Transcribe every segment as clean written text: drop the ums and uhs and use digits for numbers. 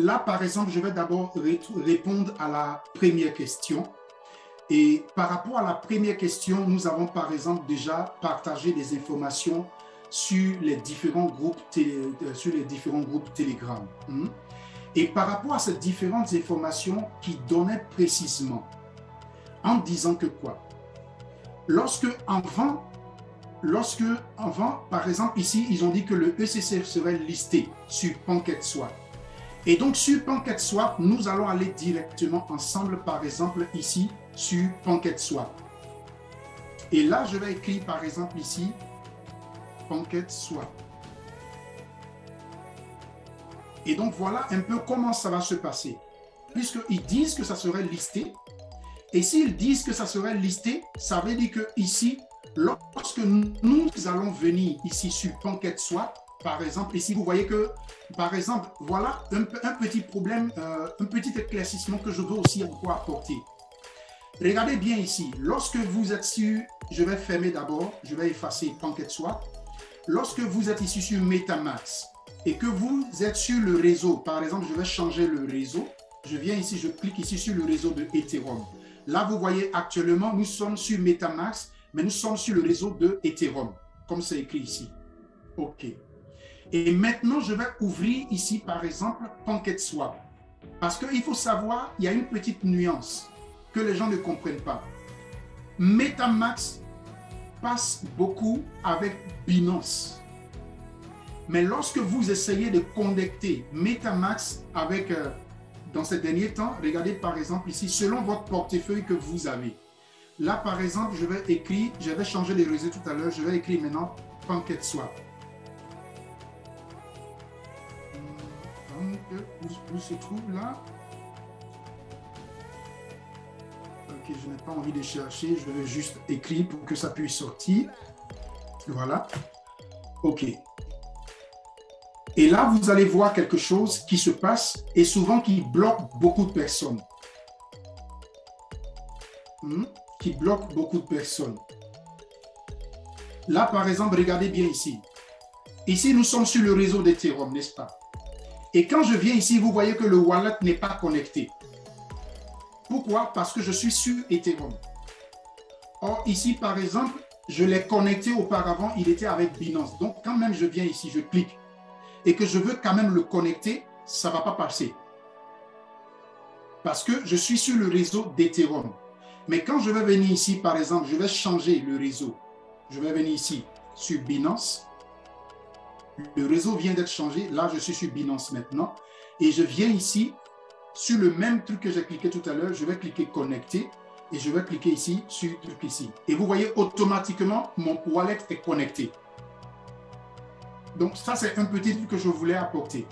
là, par exemple, je vais d'abord répondre à la première question. Et par rapport à la première question, nous avons par exemple déjà partagé des informations sur les différents groupes, Telegram. Et par rapport à ces différentes informations qui donnaient précisément, en disant que quoi? Lorsque avant, par exemple, ici, ils ont dit que le ECC serait listé sur PancakeSwap. Et donc, sur PancakeSwap, nous allons aller directement ensemble, par exemple, ici, sur PancakeSwap. Et là, je vais écrire, par exemple, ici, PancakeSwap. Et donc, voilà un peu comment ça va se passer. Puisqu'ils disent que ça serait listé. Et s'ils disent que ça serait listé, ça veut dire que ici, lorsque nous allons venir ici sur PancakeSwap, par exemple, ici, vous voyez que, par exemple, voilà un petit problème, un petit éclaircissement que je veux aussi encore apporter. Regardez bien ici, lorsque vous êtes sur, je vais fermer d'abord, je vais effacer PancakeSwap. Lorsque vous êtes ici sur MetaMask et que vous êtes sur le réseau, par exemple, je vais changer le réseau, je viens ici, je clique ici sur le réseau de Ethereum. Là, vous voyez actuellement, nous sommes sur MetaMask, mais nous sommes sur le réseau de Ethereum, comme c'est écrit ici. OK. Et maintenant, je vais ouvrir ici, par exemple, PancakeSwap. Parce qu'il faut savoir, il y a une petite nuance que les gens ne comprennent pas. MetaMask passe beaucoup avec Binance. Mais lorsque vous essayez de connecter MetaMask avec, dans ces derniers temps, regardez par exemple ici, selon votre portefeuille que vous avez. Là, par exemple, je vais écrire, je vais changer les réseaux tout à l'heure, je vais écrire maintenant PancakeSwap. Où se trouve là? Ok, je n'ai pas envie de chercher, je vais juste écrire pour que ça puisse sortir. Voilà. Ok. Et là, vous allez voir quelque chose qui se passe et souvent qui bloque beaucoup de personnes. Qui bloque beaucoup de personnes. Là, par exemple, regardez bien ici. Ici, nous sommes sur le réseau d'Ethereum, n'est-ce pas? Et quand je viens ici, vous voyez que le wallet n'est pas connecté. Pourquoi? Parce que je suis sur Ethereum. Or, ici, par exemple, je l'ai connecté auparavant, il était avec Binance. Donc, quand même je viens ici, je clique et que je veux quand même le connecter, ça ne va pas passer. Parce que je suis sur le réseau d'Ethereum. Mais quand je vais venir ici, par exemple, je vais changer le réseau. Je vais venir ici sur Binance. Le réseau vient d'être changé. Là, je suis sur Binance maintenant. Et je viens ici, sur le même truc que j'ai cliqué tout à l'heure, je vais cliquer connecter. Et je vais cliquer ici, sur le truc ici. Et vous voyez, automatiquement, mon wallet est connecté. Donc, ça, c'est un petit truc que je voulais apporter.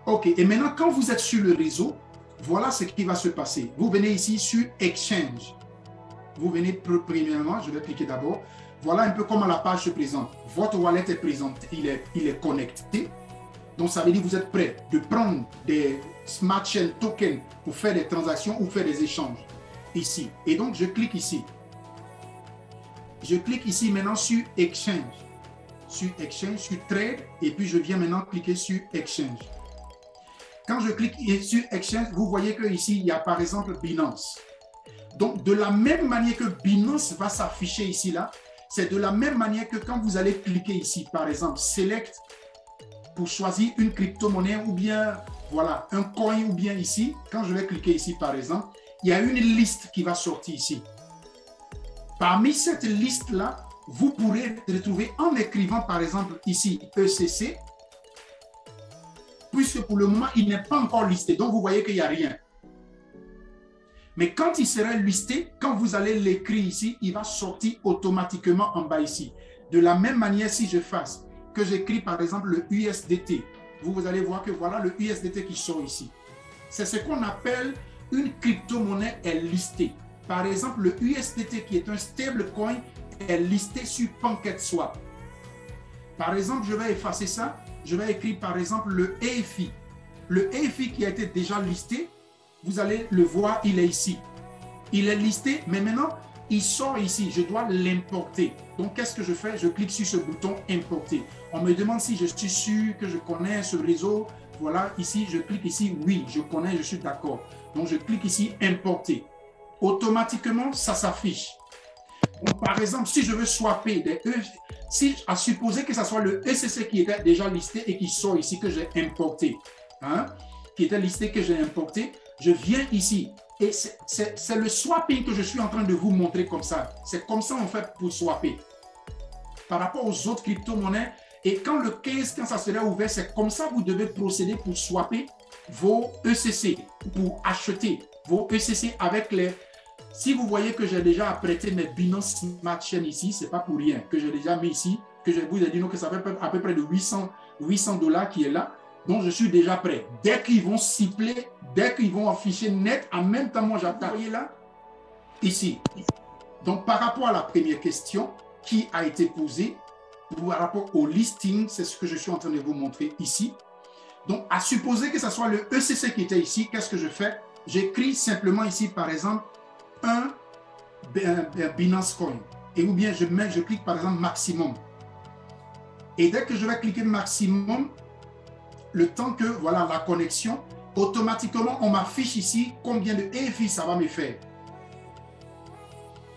OK. Et maintenant, quand vous êtes sur le réseau, voilà ce qui va se passer. Vous venez ici sur Exchange. Vous venez premièrement, je vais cliquer d'abord. Voilà un peu comment la page se présente. Votre wallet est présenté, il est connecté. Donc, ça veut dire que vous êtes prêt de prendre des Smart Chain tokens pour faire des transactions ou faire des échanges ici. Et donc, je clique ici. Je clique ici maintenant sur Exchange. Sur Exchange, sur Trade. Et puis, je viens maintenant cliquer sur Exchange. Quand je clique sur Exchange, vous voyez que ici, il y a par exemple Binance. Donc, de la même manière que Binance va s'afficher ici, là, c'est de la même manière que quand vous allez cliquer ici, par exemple, Select pour choisir une crypto-monnaie ou bien, voilà, un coin ou bien ici, quand je vais cliquer ici, par exemple, il y a une liste qui va sortir ici. Parmi cette liste-là, vous pourrez retrouver en écrivant, par exemple, ici, ECC, puisque pour le moment, il n'est pas encore listé. Donc, vous voyez qu'il n'y a rien. Mais quand il sera listé, quand vous allez l'écrire ici, il va sortir automatiquement en bas ici. De la même manière, si je fasse que j'écris par exemple le USDT, vous allez voir que voilà le USDT qui sort ici. C'est ce qu'on appelle une crypto-monnaie est listée. Par exemple, le USDT qui est un stablecoin est listé sur PancakeSwap. Par exemple, je vais effacer ça. Je vais écrire par exemple le EFI. Le EFI qui a été déjà listé, vous allez le voir, il est ici. Il est listé, mais maintenant, il sort ici. Je dois l'importer. Donc, qu'est-ce que je fais? Je clique sur ce bouton « Importer ». On me demande si je suis sûr que je connais ce réseau. voilà, ici, je clique ici, oui, je connais, je suis d'accord. Donc, je clique ici, importer. Automatiquement, ça s'affiche. Par exemple, si je veux swapper des si à supposer que ce soit le ECC qui était déjà listé et qui sort ici, que j'ai importé, hein, qui était listé, que j'ai importé, je viens ici. Et c'est le swapping que je suis en train de vous montrer comme ça. C'est comme ça en fait pour swapper. Par rapport aux autres crypto-monnaies, et quand le 15, quand ça sera ouvert, c'est comme ça que vous devez procéder pour swapper vos ECC, pour acheter vos ECC avec les... Si vous voyez que j'ai déjà apprêté mes Binance Smart Chain ici, ce n'est pas pour rien que j'ai déjà mis ici, que je vous ai dit que ça fait à peu près de 800 $ qui est là. Donc, je suis déjà prêt. Dès qu'ils vont cibler, dès qu'ils vont afficher net, en même temps, moi, j'attends. Vous voyez là, ici. Donc, par rapport à la première question qui a été posée, par rapport au listing, c'est ce que je suis en train de vous montrer ici. Donc, à supposer que ce soit le ECC qui était ici, qu'est-ce que je fais? J'écris simplement ici, par exemple, un Binance Coin. Et ou bien je clique par exemple maximum. Et dès que je vais cliquer maximum, le temps que voilà la connexion, automatiquement on m'affiche ici combien de EFI ça va me faire.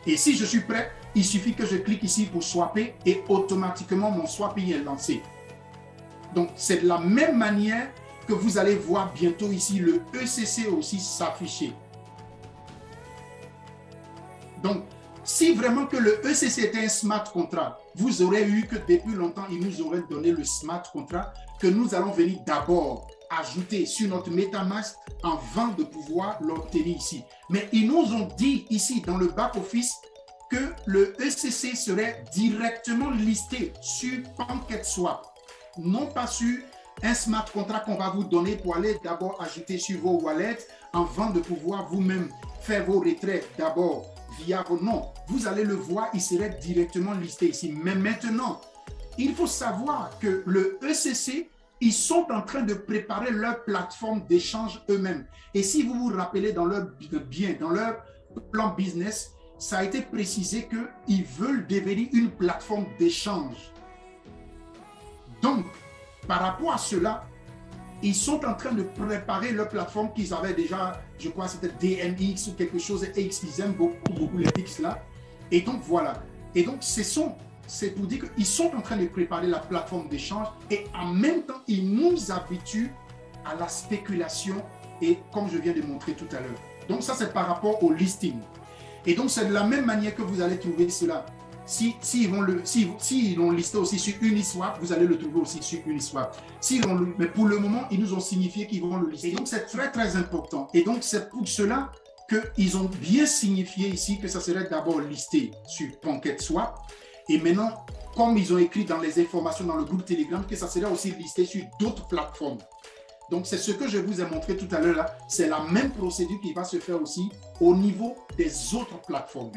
Et si je suis prêt, il suffit que je clique ici pour swapper et automatiquement mon swapping est lancé. Donc c'est de la même manière que vous allez voir bientôt ici le ECC aussi s'afficher. Donc, si vraiment que le ECC était un smart contract, vous aurez eu que depuis longtemps, ils nous auraient donné le smart contract que nous allons venir d'abord ajouter sur notre MetaMask avant de pouvoir l'obtenir ici. Mais ils nous ont dit ici dans le back-office que le ECC serait directement listé sur PancakeSwap, non pas sur un smart contract qu'on va vous donner pour aller d'abord ajouter sur vos wallets avant de pouvoir vous-même faire vos retraits d'abord via vos noms. Vous allez le voir, il serait directement listé ici. Mais maintenant, il faut savoir que le ECC, ils sont en train de préparer leur plateforme d'échange eux-mêmes. Et si vous vous rappelez dans leur plan business, ça a été précisé qu'ils veulent devenir une plateforme d'échange. Donc, par rapport à cela, ils sont en train de préparer leur plateforme qu'ils avaient déjà, je crois c'était DMX ou quelque chose, X, ils aiment beaucoup les X là. Et donc voilà. Et donc c'est pour dire qu'ils sont en train de préparer la plateforme d'échange et en même temps, ils nous habituent à la spéculation et comme je viens de montrer tout à l'heure. Donc ça, c'est par rapport au listing. Et donc, c'est de la même manière que vous allez trouver cela. S'ils l'ont listé aussi sur Uniswap, vous allez le trouver aussi sur Uniswap. Mais pour le moment, ils nous ont signifié qu'ils vont le lister. Et donc, c'est très, très important. Et donc, c'est pour cela qu'ils ont bien signifié ici que ça serait d'abord listé sur PancakeSwap. Et maintenant, comme ils ont écrit dans les informations dans le groupe Telegram, que ça serait aussi listé sur d'autres plateformes. Donc, c'est ce que je vous ai montré tout à l'heure là. C'est la même procédure qui va se faire aussi au niveau des autres plateformes.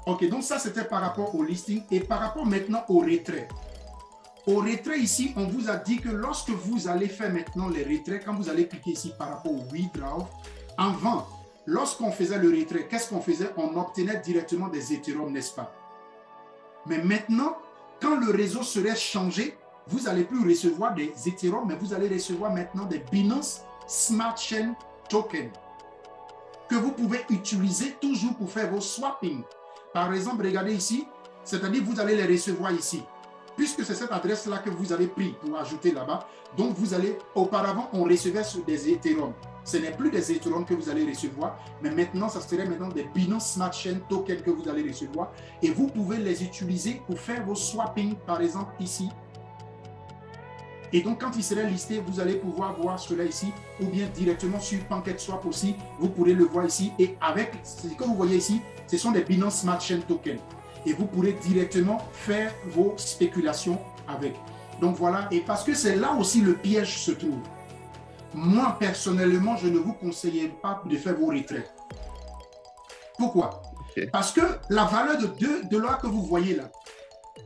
Ok, donc ça, c'était par rapport au listing et par rapport maintenant au retrait. Au retrait ici, on vous a dit que lorsque vous allez faire maintenant les retraits, quand vous allez cliquer ici par rapport au withdraw, avant, lorsqu'on faisait le retrait, qu'est-ce qu'on faisait? On obtenait directement des Ethereum, n'est-ce pas? Mais maintenant, quand le réseau serait changé, vous n'allez plus recevoir des Ethereum, mais vous allez recevoir maintenant des Binance Smart Chain Token que vous pouvez utiliser toujours pour faire vos swapping. Par exemple, regardez ici, c'est-à-dire vous allez les recevoir ici. Puisque c'est cette adresse-là que vous avez pris pour ajouter là-bas, donc vous allez, auparavant, on recevait sur des Ethereum. Ce n'est plus des Ethereum que vous allez recevoir, mais maintenant, ça serait maintenant des Binance Smart Chain Token que vous allez recevoir. Et vous pouvez les utiliser pour faire vos swapping, par exemple ici. Et donc, quand il serait listé, vous allez pouvoir voir cela ici, ou bien directement sur PancakeSwap aussi, vous pourrez le voir ici. Et avec ce que vous voyez ici, ce sont des Binance Smart Chain Token. Et vous pourrez directement faire vos spéculations avec. Donc voilà, et parce que c'est là aussi le piège se trouve. Moi, personnellement, je ne vous conseille pas de faire vos retraits. Pourquoi? Parce que la valeur de $2 que vous voyez là,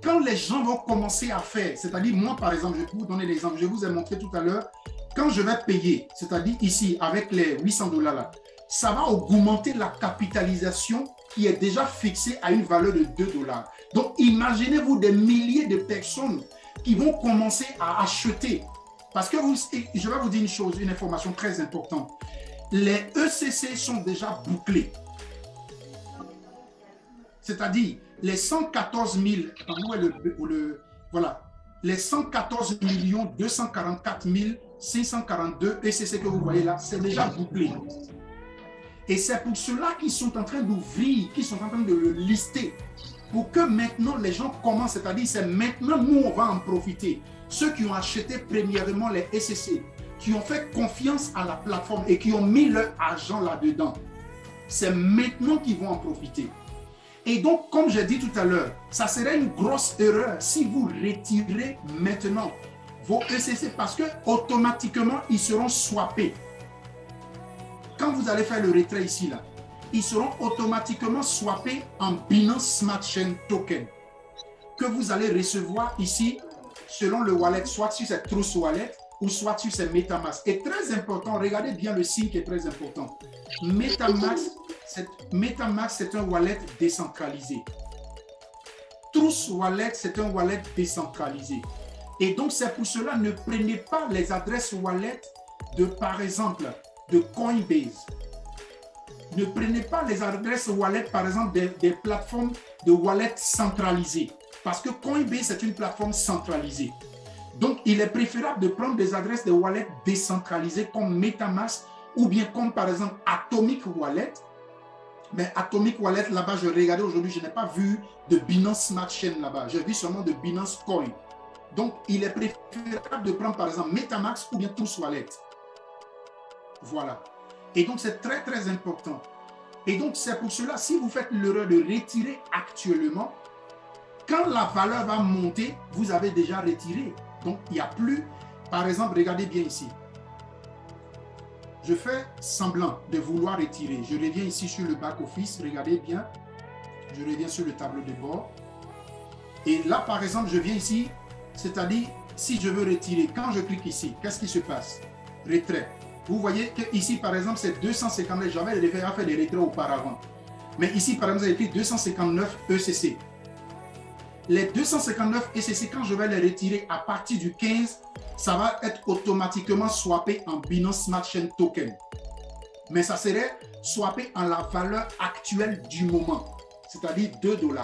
quand les gens vont commencer à faire, c'est-à-dire moi par exemple, je vais vous donner l'exemple, je vous ai montré tout à l'heure, quand je vais payer, c'est-à-dire ici avec les 800 $ là, ça va augmenter la capitalisation qui est déjà fixée à une valeur de $2. Donc imaginez-vous des milliers de personnes qui vont commencer à acheter Parce que je vais vous dire une chose, une information très importante. Les ECC sont déjà bouclés. C'est-à-dire, les 114 000, voilà, les 114 244 542 ECC que vous voyez là, c'est déjà bouclé. Et c'est pour cela qu'ils sont en train d'ouvrir, qu'ils sont en train de le lister, pour que maintenant les gens commencent, c'est-à-dire c'est maintenant nous on va en profiter. Ceux qui ont acheté premièrement les ECC, qui ont fait confiance à la plateforme et qui ont mis leur argent là-dedans, c'est maintenant qu'ils vont en profiter. Et donc, comme j'ai dit tout à l'heure, ça serait une grosse erreur si vous retirez maintenant vos ECC parce que automatiquement, ils seront swappés. Quand vous allez faire le retrait ici, là, ils seront automatiquement swappés en Binance Smart Chain Token que vous allez recevoir ici selon le wallet, soit sur cette Trust Wallet ou soit sur ces MetaMask. Et très important, regardez bien le signe qui est très important. MetaMask, c'est un wallet décentralisé. Trust Wallet, c'est un wallet décentralisé. Et donc, c'est pour cela, ne prenez pas les adresses wallet de, par exemple, de Coinbase. Ne prenez pas les adresses wallet, par exemple, des plateformes de wallet centralisées. Parce que Coinbase, c'est une plateforme centralisée. Donc, il est préférable de prendre des adresses de wallet décentralisées comme MetaMask ou bien comme, par exemple, Atomic Wallet. Mais Atomic Wallet, là-bas, je regardais aujourd'hui, je n'ai pas vu de Binance Smart Chain là-bas. J'ai vu seulement de Binance Coin. Donc, il est préférable de prendre, par exemple, MetaMask ou bien Trust Wallet. Voilà. Et donc, c'est très, très important. Et donc, c'est pour cela, si vous faites l'erreur de retirer actuellement, quand la valeur va monter, vous avez déjà retiré. Donc, il n'y a plus, par exemple, regardez bien ici. Je fais semblant de vouloir retirer. Je reviens ici sur le back-office, regardez bien. Je reviens sur le tableau de bord. Et là, par exemple, je viens ici, c'est-à-dire, si je veux retirer, quand je clique ici, qu'est-ce qui se passe? Retrait. Vous voyez que ici, par exemple, c'est 259. J'avais déjà fait des retraits auparavant. Mais ici, par exemple, j'ai écrit 259 ECC. Les 259 ECC, quand je vais les retirer à partir du 15, ça va être automatiquement swappé en Binance Smart Chain Token. Mais ça serait swappé en la valeur actuelle du moment, c'est-à-dire 2 $.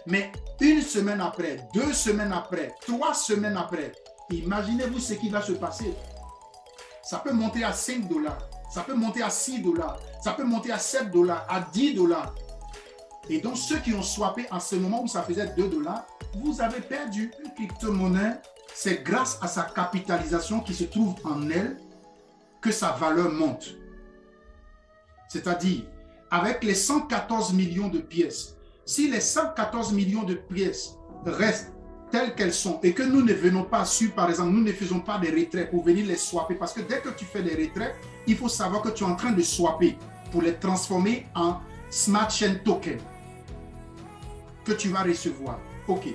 Mais une semaine après, 2 semaines après, 3 semaines après, imaginez-vous ce qui va se passer. Ça peut monter à 5 $, ça peut monter à 6 $, ça peut monter à 7 $, à 10 $. Et donc, ceux qui ont swappé en ce moment où ça faisait 2 $, vous avez perdu une crypto-monnaie. C'est grâce à sa capitalisation qui se trouve en elle que sa valeur monte. C'est-à-dire, avec les 114 millions de pièces, si les 114 millions de pièces restent telles qu'elles sont et que nous ne venons pas sur, par exemple, nous ne faisons pas des retraits pour venir les swapper, parce que dès que tu fais des retraits, il faut savoir que tu es en train de swapper pour les transformer en Smart Chain Token que tu vas recevoir. OK.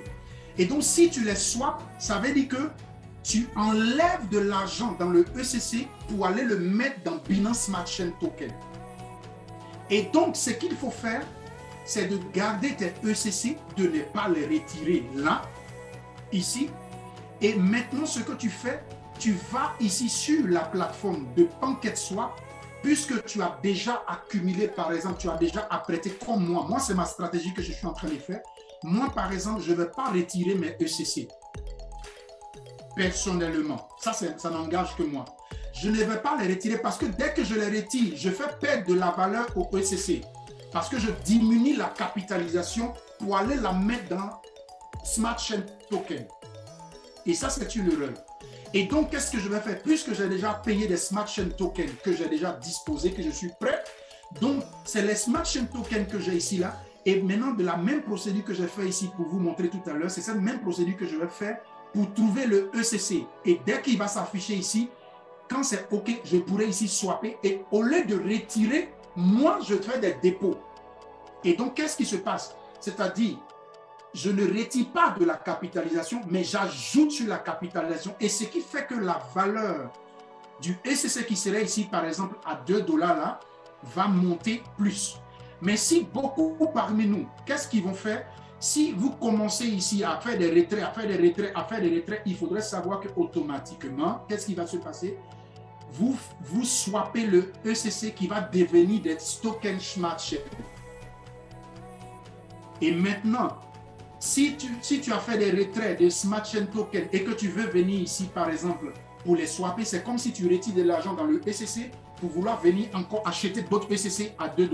Et donc, si tu les swaps, ça veut dire que tu enlèves de l'argent dans le ECC pour aller le mettre dans Binance Smart Chain Token. Et donc, ce qu'il faut faire, c'est de garder tes ECC, de ne pas les retirer là, ici. Et maintenant, ce que tu fais, tu vas ici sur la plateforme de PancakeSwap, puisque tu as déjà accumulé, par exemple, tu as déjà apprêté comme moi. Moi, c'est ma stratégie que je suis en train de faire. Moi, par exemple, je ne vais pas retirer mes ECC. Personnellement, ça n'engage que moi. Je ne vais pas les retirer parce que dès que je les retire, je fais perdre de la valeur au ECC. Parce que je diminue la capitalisation pour aller la mettre dans Smart Chain Token. Et ça, c'est une erreur. Et donc, qu'est-ce que je vais faire? Puisque j'ai déjà payé des Smart Chain Tokens que j'ai déjà disposés, que je suis prêt. Donc, c'est les Smart Chain Tokens que j'ai ici là. Et maintenant, de la même procédure que j'ai fait ici pour vous montrer tout à l'heure, c'est cette même procédure que je vais faire pour trouver le ECC. Et dès qu'il va s'afficher ici, quand c'est OK, je pourrai ici swapper. Et au lieu de retirer, moi, je fais des dépôts. Et donc, qu'est-ce qui se passe? C'est-à-dire, je ne retire pas de la capitalisation, mais j'ajoute sur la capitalisation. Et ce qui fait que la valeur du ECC qui serait ici, par exemple, à 2 $ là, va monter plus. Mais si beaucoup parmi nous, qu'est-ce qu'ils vont faire? Si vous commencez ici à faire des retraits, à faire des retraits, à faire des retraits, il faudrait savoir qu'automatiquement, qu'est-ce qui va se passer? Vous swappez le ECC qui va devenir des tokens Smart Chain. Et maintenant, si tu as fait des retraits de Smart Chain Token et que tu veux venir ici, par exemple, pour les swapper, c'est comme si tu retires de l'argent dans le ECC pour vouloir venir encore acheter d'autres ECC à 2 $.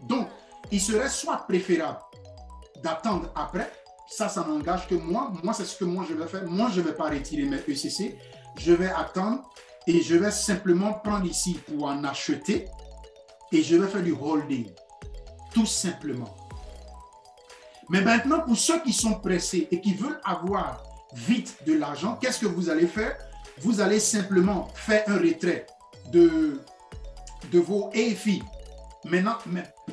Donc, il serait soit préférable d'attendre après, ça n'engage que moi. Moi, c'est ce que moi je vais faire. Moi, je ne vais pas retirer mes ECC. Je vais attendre et je vais simplement prendre ici pour en acheter et je vais faire du holding. Tout simplement. Mais maintenant, pour ceux qui sont pressés et qui veulent avoir vite de l'argent, qu'est-ce que vous allez faire? Vous allez simplement faire un retrait de vos EFI. Maintenant,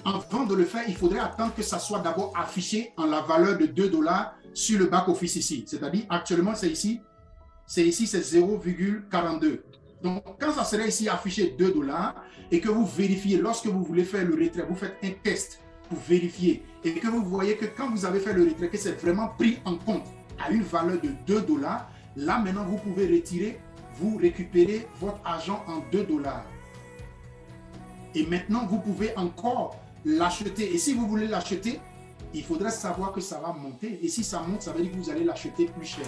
avant de le faire, il faudrait attendre que ça soit d'abord affiché en la valeur de 2 $ sur le back-office ici. C'est-à-dire, actuellement, c'est ici, c'est 0,42. Donc, quand ça serait ici affiché 2 $ et que vous vérifiez, lorsque vous voulez faire le retrait, vous faites un test pour vérifier et que vous voyez que quand vous avez fait le retrait, que c'est vraiment pris en compte à une valeur de 2 $, là, maintenant, vous pouvez retirer, vous récupérez votre argent en 2 $. Et maintenant, vous pouvez encore l'acheter. Et si vous voulez l'acheter, il faudrait savoir que ça va monter. Et si ça monte, ça veut dire que vous allez l'acheter plus cher.